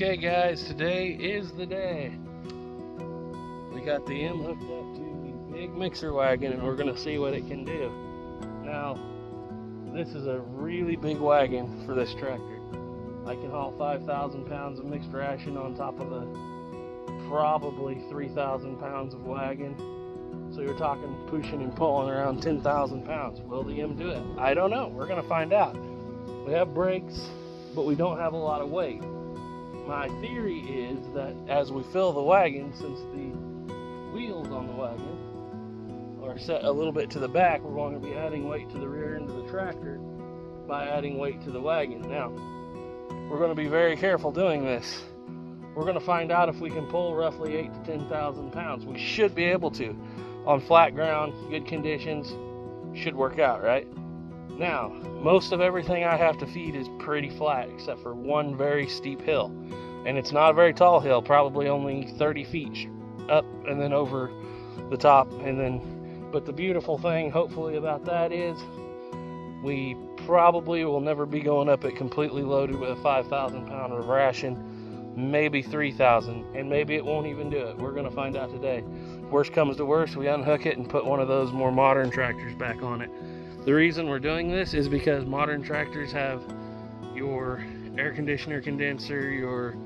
Okay guys, today is the day. We got the M hooked up to the big mixer wagon and we're going to see what it can do. Now, this is a really big wagon for this tractor. I can haul 5,000 pounds of mixed ration on top of the probably 3,000 pounds of wagon. So you're talking pushing and pulling around 10,000 pounds. Will the M do it? I don't know. We're going to find out. We have brakes, but we don't have a lot of weight. My theory is that as we fill the wagon, since the wheels on the wagon are set a little bit to the back, we're going to be adding weight to the rear end of the tractor by adding weight to the wagon. Now, we're going to be very careful doing this. We're going to find out if we can pull roughly 8,000 to 10,000 pounds. We should be able to. On flat ground, good conditions, should work out, right? Now, most of everything I have to feed is pretty flat, except for one very steep hill. And it's not a very tall hill, probably only 30 feet up and then over the top. But the beautiful thing, hopefully, about that is we probably will never be going up it completely loaded with a 5,000 pound of ration, maybe 3,000, and maybe it won't even do it. We're going to find out today. Worst comes to worst, we unhook it and put one of those more modern tractors back on it. The reason we're doing this is because modern tractors have your air conditioner condenser, your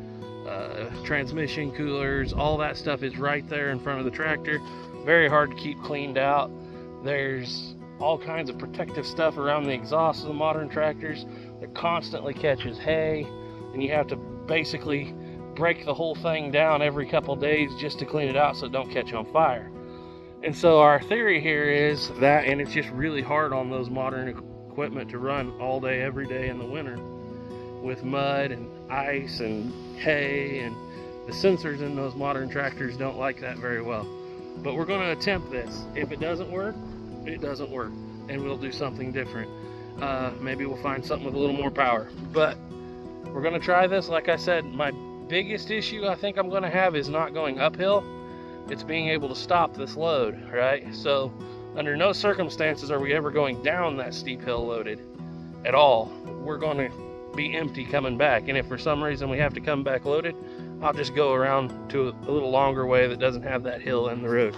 transmission coolers, all that stuff is right there in front of the tractor. Very hard to keep cleaned out. There's all kinds of protective stuff around the exhaust of the modern tractors that constantly catches hay, and you have to basically break the whole thing down every couple days just to clean it out so it don't catch on fire. And so our theory here is that, and it's just really hard on those modern equipment to run all day, every day in the winter with mud and ice and hay, and the sensors in those modern tractors don't like that very well. But we're going to attempt this. If it doesn't work, it doesn't work, and we'll do something different. Maybe we'll find something with a little more power. But we're going to try this. Like I said, my biggest issue I think I'm going to have is not going uphill. It's being able to stop this load, right? So under no circumstances are we ever going down that steep hill loaded at all. We're going to be empty coming back, and if for some reason we have to come back loaded, I'll just go around to a little longer way that doesn't have that hill in the road.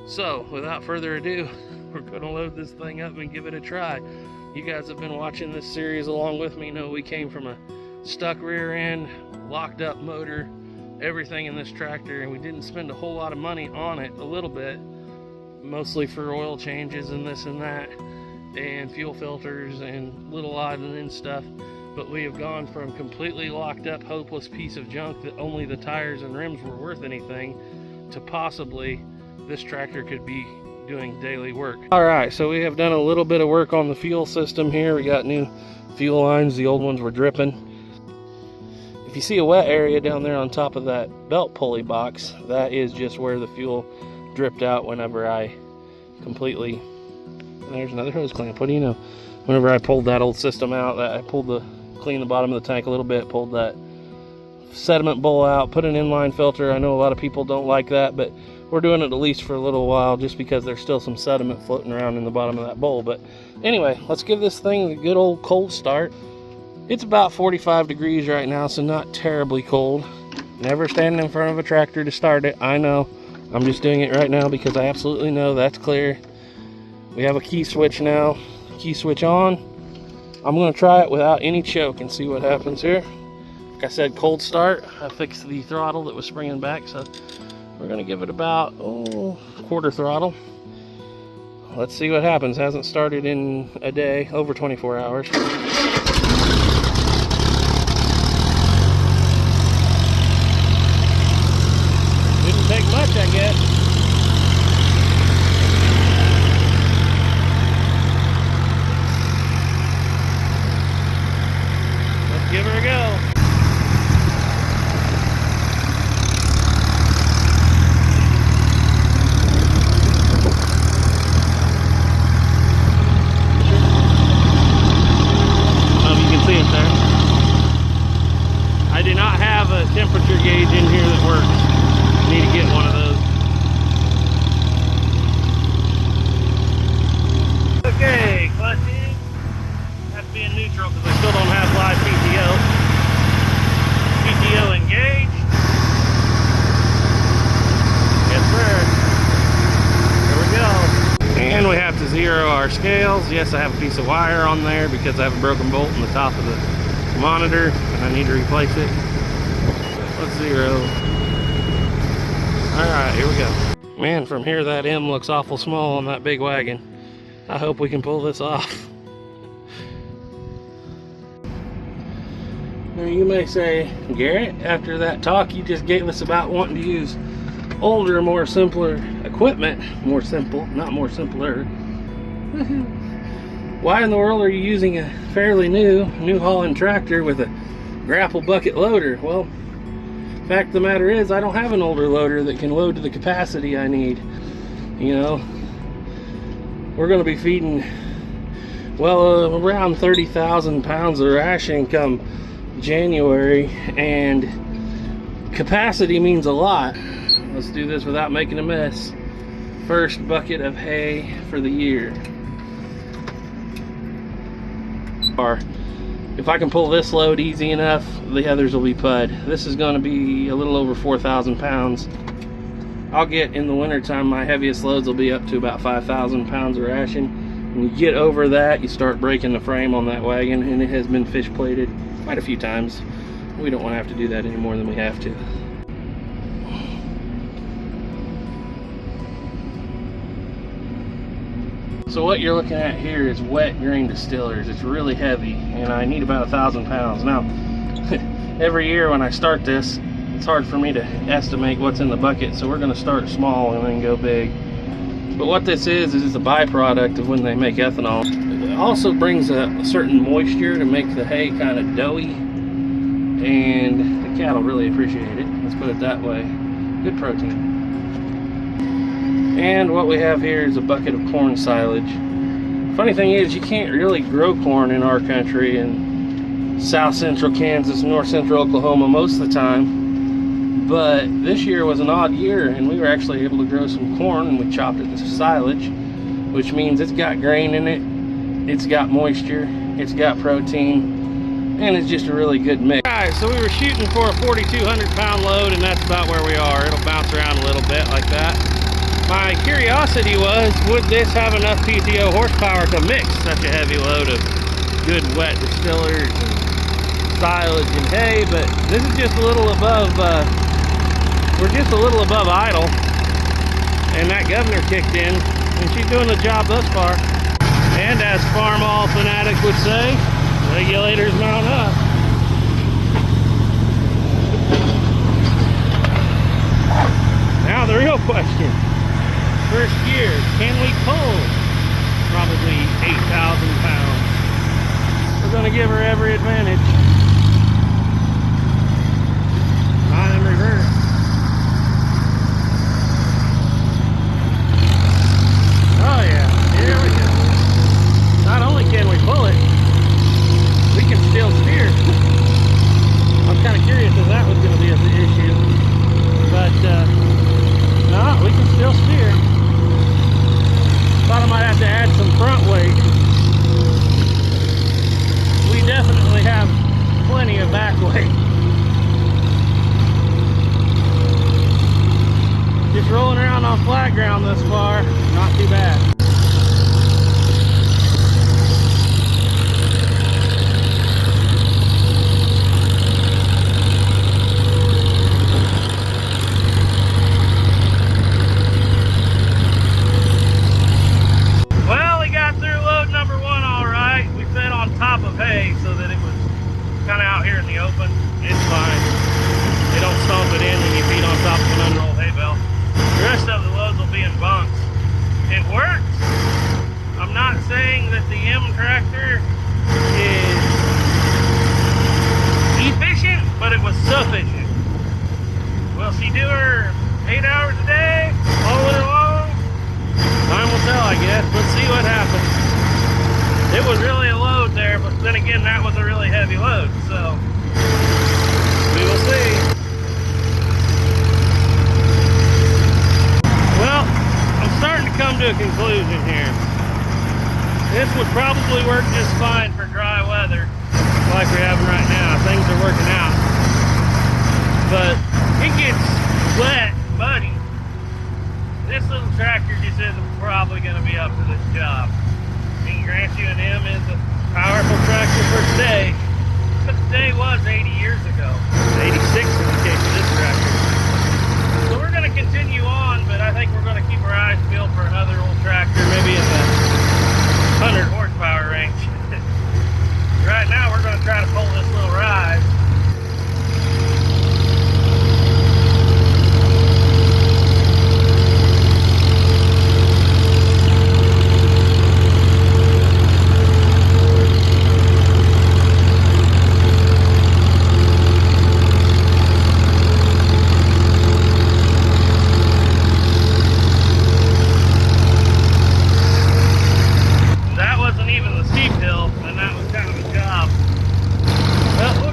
So without further ado, we're going to load this thing up and give it a try. You guys have been watching this series along with me, know we came from a stuck rear end, locked up motor, everything in this tractor, and we didn't spend a whole lot of money on it. A little bit, mostly for oil changes and this and that, and fuel filters and little odd and end stuff. But we have gone from completely locked up, hopeless piece of junk that only the tires and rims were worth anything to possibly this tractor could be doing daily work. All right, so we have done a little bit of work on the fuel system here. We got new fuel lines. The old ones were dripping. If you see a wet area down there on top of that belt pulley box, that is just where the fuel dripped out whenever I completely, there's another hose clamp, what do you know? Whenever I pulled that old system out, I cleaned the bottom of the tank a little bit, pulled that sediment bowl out, put an inline filter. I know a lot of people don't like that, but we're doing it at least for a little while just because there's still some sediment floating around in the bottom of that bowl. But anyway, let's give this thing a good old cold start. It's about 45 degrees right now, so not terribly cold. Never standing in front of a tractor to start it, I know. I'm just doing it right now because I absolutely know that's clear. We have a key switch now. Key switch on. I'm going to try it without any choke and see what happens here. Like I said, cold start. I fixed the throttle that was springing back, so we're going to give it about quarter throttle. Let's see what happens. Hasn't started in a day, over 24 hours. Didn't take much, I guess. Give her a go. You can see it there. I do not have a temperature gauge in here that works. Need to get one of those. Okay, clutch in. Have to be in neutral because I still don't have live PTO. PTO our scales. Yes, I have a piece of wire on there because I have a broken bolt in the top of the monitor and I need to replace it. Let's zero. Alright, here we go. Man, from here that M looks awful small on that big wagon. I hope we can pull this off. Now you may say, Garrett, after that talk you just gave us about wanting to use older, more simpler equipment, more simple, not more simpler. Why in the world are you using a fairly new Holland tractor with a grapple bucket loader? Well, fact of the matter is I don't have an older loader that can load to the capacity I need. You know, we're going to be feeding well around 30,000 pounds of ration come January, and capacity means a lot. Let's do this without making a mess. First bucket of hay for the year. If I can pull this load easy enough, the others will be pud. This is going to be a little over 4,000 pounds. I'll get, in the wintertime, my heaviest loads will be up to about 5,000 pounds of ration. When you get over that, you start breaking the frame on that wagon, and it has been fish plated quite a few times. We don't want to have to do that any more than we have to. So what you're looking at here is wet grain distillers. It's really heavy, and I need about 1,000 pounds. Now, every year when I start this, it's hard for me to estimate what's in the bucket, so we're going to start small and then go big. But what this is it's a byproduct of when they make ethanol. It also brings a certain moisture to make the hay kind of doughy, and the cattle really appreciate it. Let's put it that way. Good protein. And what we have here is a bucket of corn silage. Funny thing is, you can't really grow corn in our country in south central Kansas, north central Oklahoma most of the time. But this year was an odd year, and we were actually able to grow some corn, and we chopped it to silage, which means it's got grain in it, it's got moisture, it's got protein, and it's just a really good mix. Alright, so we were shooting for a 4,200 pound load, and that's about where we are. It'll bounce around a little bit like that. My curiosity was, would this have enough PTO horsepower to mix such a heavy load of good wet distillers and silage and hay? But this is just a little above, we're just a little above idle. And that governor kicked in, and she's doing the job thus far. And as Farmall fanatic would say, regulators mount up. Now the real question. First year, can we pull probably 8,000 pounds? We're going to give her every advantage. Not in reverse. Oh yeah, here we go. Not only can we pull it, we can still steer. I was kind of curious if that was going to be an issue. But, no, we can still steer. Thought I might have to add some front weight. We definitely have plenty of back weight. Just rolling around on flat ground thus far, not too bad. So that it was kind of out here in the open. It's fine. They don't stomp it in when you feed on top of an unrolled hay bale. The rest of the loads will be in bunks. It works. I'm not saying that the M tractor is efficient, but it was sufficient. Will she do her 8 hours a day, all winter long? Time will tell, I guess. Let's see what happens. It was really a load there, but then again, that was a really heavy load, so we will see. Well, I'm starting to come to a conclusion here. This would probably work just fine for dry weather, like we're having right now. Things are working out. But it gets wet, muddy. This little tractor just isn't probably going to be up to this job. grant you an M is a powerful tractor for today, but today was 80 years ago. 86 in the case of this tractor. So we're going to continue on, but I think we're going to keep our eyes peeled for another old tractor, maybe in the 100 horsepower range. Right now we're going to try to pull this little ride.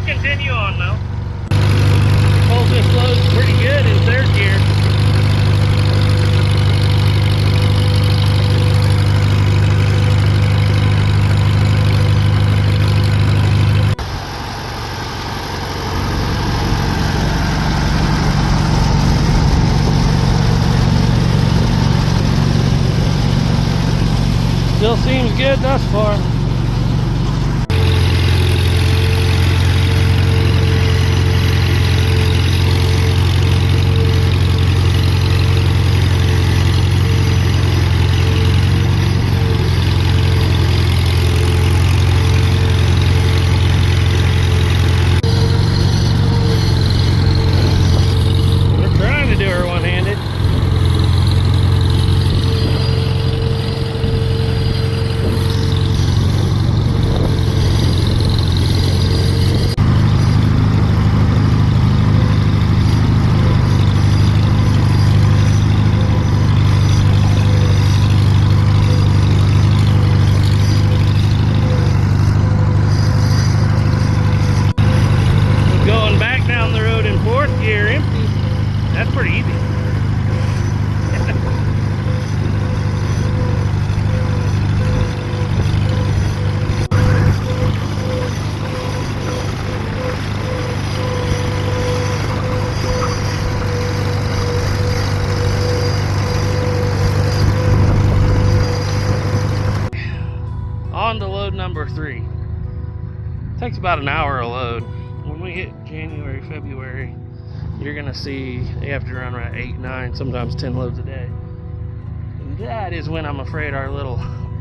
Continue on though. Pulls this load pretty good in third gear. Still seems good thus far. That's pretty easy. On to load number 3. Takes about an hour a load. When we hit January, February, you're gonna see you have to run around 8, 9, sometimes 10 loads a day. And that is when I'm afraid our little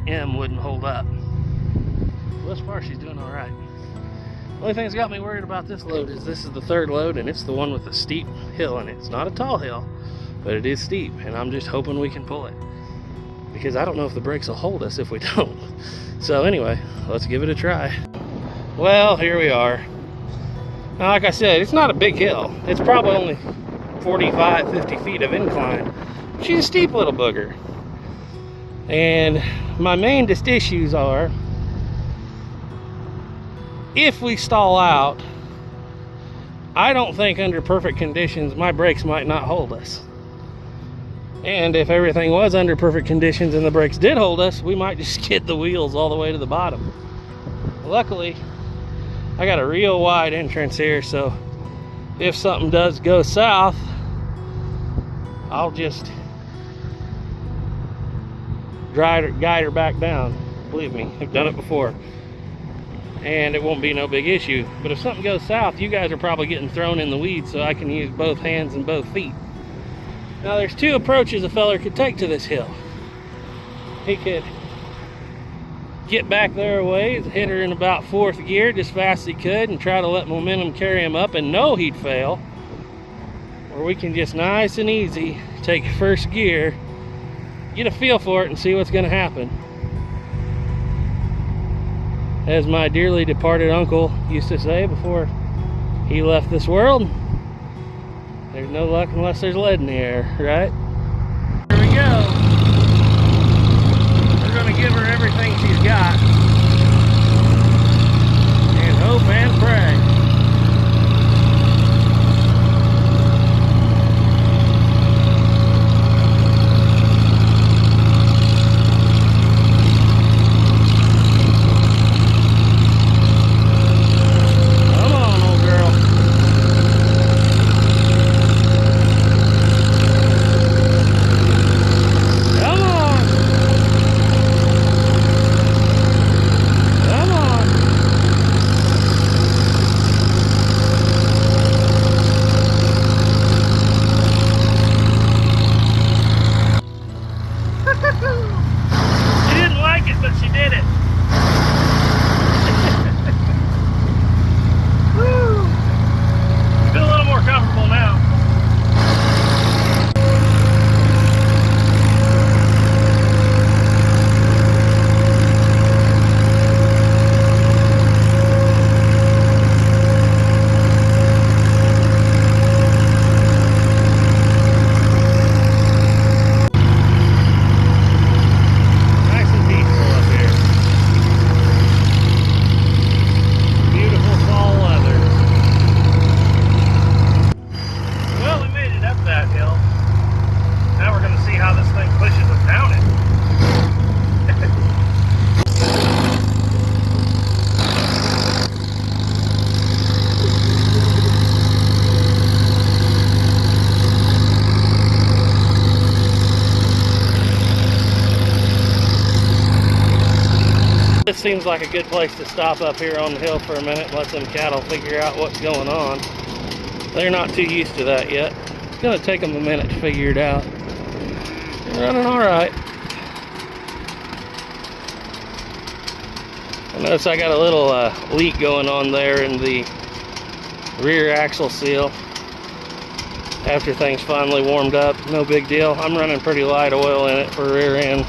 M wouldn't hold up. Thus far, she's doing all right. The only thing that's got me worried about this load is this is the 3rd load, and it's the one with the steep hill in it. It's not a tall hill, but it is steep, and I'm just hoping we can pull it, because I don't know if the brakes will hold us if we don't. So anyway, let's give it a try. Well, here we are. Now, like I said, it's not a big hill. It's probably only 45, 50 feet of incline. She's a steep little booger. And my main issues are, if we stall out, I don't think under perfect conditions my brakes might not hold us. And if everything was under perfect conditions and the brakes did hold us, we might just skid the wheels all the way to the bottom. Luckily, I got a real wide entrance here, so if something does go south, I'll just guide her back down. Believe me, I've done it before, and it won't be no big issue. But if something goes south, you guys are probably getting thrown in the weeds, so I can use both hands and both feet. Now, there's 2 approaches a feller could take to this hill. He could get back there a ways, hit her in about 4th gear just fast as he could, and try to let momentum carry him up and know he'd fail. Or we can just nice and easy take 1st gear, get a feel for it, and see what's going to happen. As my dearly departed uncle used to say before he left this world, there's no luck unless there's lead in the air, right? Here we go. We're going to give her everything she's got and hope and pray. seems like a good place to stop up here on the hill for a minute and let them cattle figure out what's going on. They're not too used to that yet. It's gonna take them a minute to figure it out. They're running all right. I notice I got a little leak going on there in the rear axle seal. After things finally warmed up, no big deal. I'm running pretty light oil in it for rear end.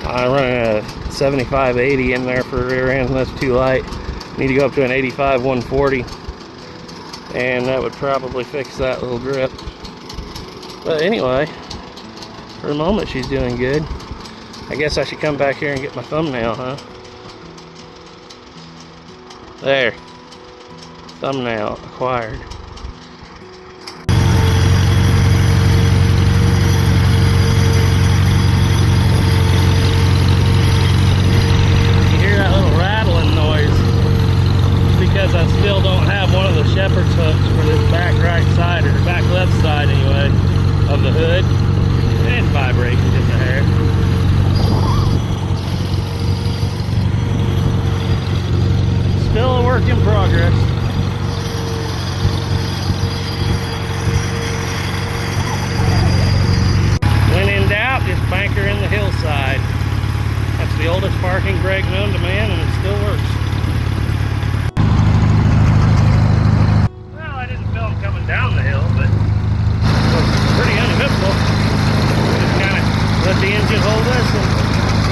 I'm running a 75-80 in there for rear end. That's too light. Need to go up to an 85-140, and that would probably fix that little grip. But anyway, for the moment she's doing good. I guess I should come back here and get my thumbnail, huh? There. Thumbnail acquired. Because I still don't have one of the shepherd's hooks for this back right side, or back left side anyway, of the hood. It's vibrating just a hair. Still a work in progress. When in doubt, just bank her in the hillside. That's the oldest parking brake known to man, and it still works. Coming down the hill, but it was pretty uneventful. Just kind of let the engine hold us and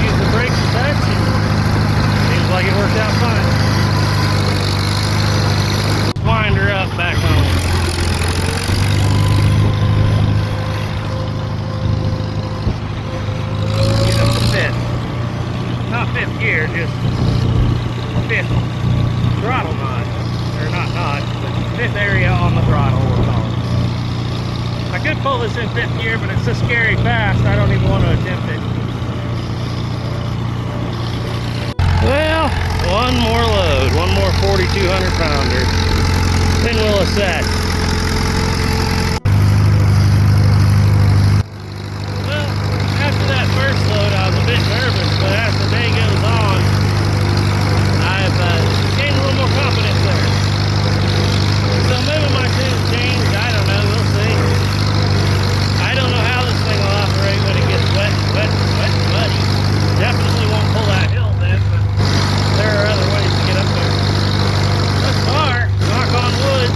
use the brakes to touch, and seems like it worked out fine. Wind her up back home. Get up to fifth. Not fifth gear, just fifth throttle notch. Or not notch, but fifth area on the throttle, we'll call it. I could pull this in fifth gear, but it's so scary fast, I don't even want to attempt it. Well, one more load, one more 4,200 pounder. Then we'll assess. Well, after that first load, I was a bit nervous, but as the day goes on, I've gained a little more confidence there. So maybe my tune's changed, I don't know, we'll see. I don't know how this thing will operate when it gets wet, muddy. Definitely won't pull that hill then, but there are other ways to get up there. Thus far, knock on wood,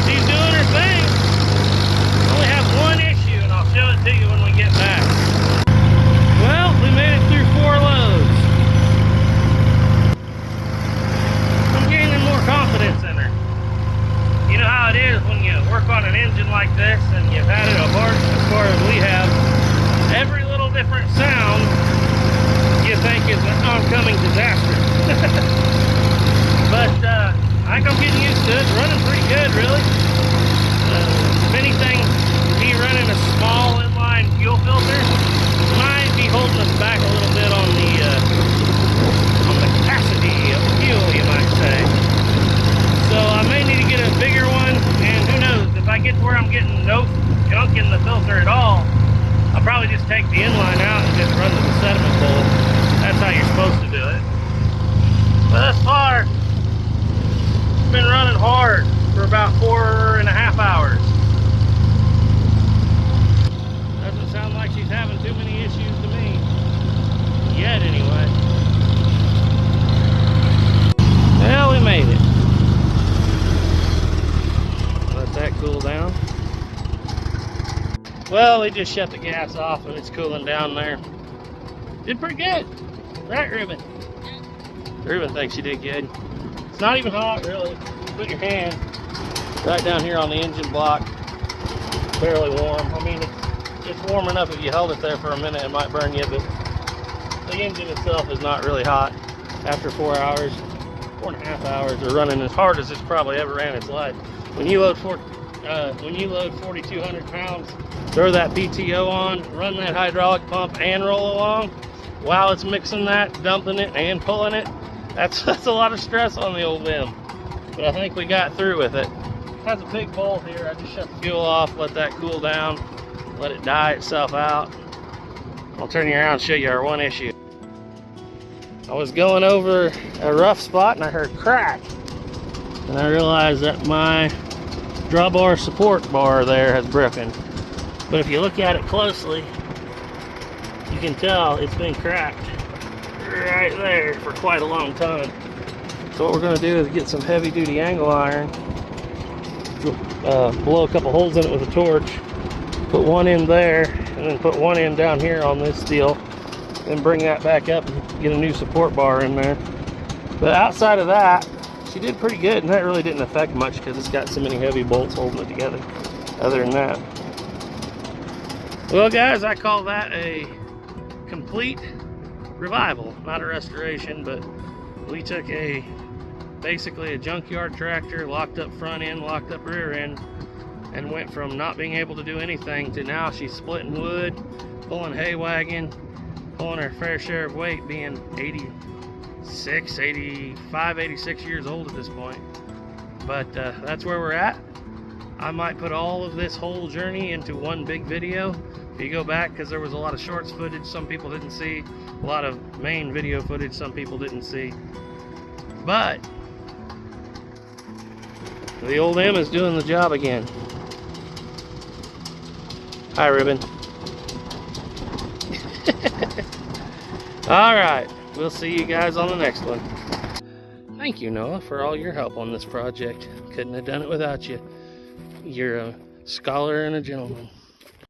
she's doing her thing. Only have one issue, and I'll show it to you when we get back. Well, we made it through 4 loads. Confidence in her. You know how it is when you work on an engine like this and you've had it apart as far as we have. Every little different sound you think is an oncoming disaster. But I think I'm getting used to it. Running pretty good, really. If anything, me running a small inline fuel filter might be holding us back a little bit on the capacity of fuel, you might say. So I may need to get a bigger one, and who knows, if I get to where I'm getting no junk in the filter at all, I'll probably just take the inline out and just run to the sediment bowl. That's how you're supposed to do it. But thus far, it's been running hard for about 4.5 hours. Doesn't sound like she's having too many issues to me. Yet, anyway. Well, we made it. That cool down. Well, we just shut the gas off and it's cooling down there. Did pretty good. Right, Ruben? Ruben thinks you did good. It's not even hot, really. You put your hand right down here on the engine block. Barely warm. I mean, it's warm enough if you hold it there for a minute, it might burn you, but the engine itself is not really hot after 4 hours. 4.5 hours of running as hard as it's probably ever ran its life. When you load 4,200 pounds, throw that PTO on, run that hydraulic pump, and roll along while it's mixing that, dumping it, and pulling it. That's a lot of stress on the old M. But I think we got through with it. It has a big bowl here. I just shut the fuel off, let that cool down, let it die itself out. I'll turn you around and show you our one issue. I was going over a rough spot and I heard crack. And I realized that my drawbar support bar there has broken. But if you look at it closely, you can tell it's been cracked right there for quite a long time. So what we're going to do is get some heavy duty angle iron, blow a couple holes in it with a torch, put one in there, and then put one in down here on this steel, and bring that back up and get a new support bar in there. But outside of that, she did pretty good, and that really didn't affect much because it's got so many heavy bolts holding it together. Other than that, well guys, I call that a complete revival. Not a restoration, but we took basically a junkyard tractor, locked up front end, locked up rear end, and went from not being able to do anything to now she's splitting wood, pulling hay wagon, pulling her fair share of weight, being 86, 85, 86 years old at this point. But that's where we're at. I might put all of this whole journey into one big video. If you go back, because there was a lot of shorts footage some people didn't see, a lot of main video footage some people didn't see. But the old M is doing the job again. Hi, Ruben. Alright, we'll see you guys on the next one. Thank you, Noah, for all your help on this project. Couldn't have done it without you. You're a scholar and a gentleman.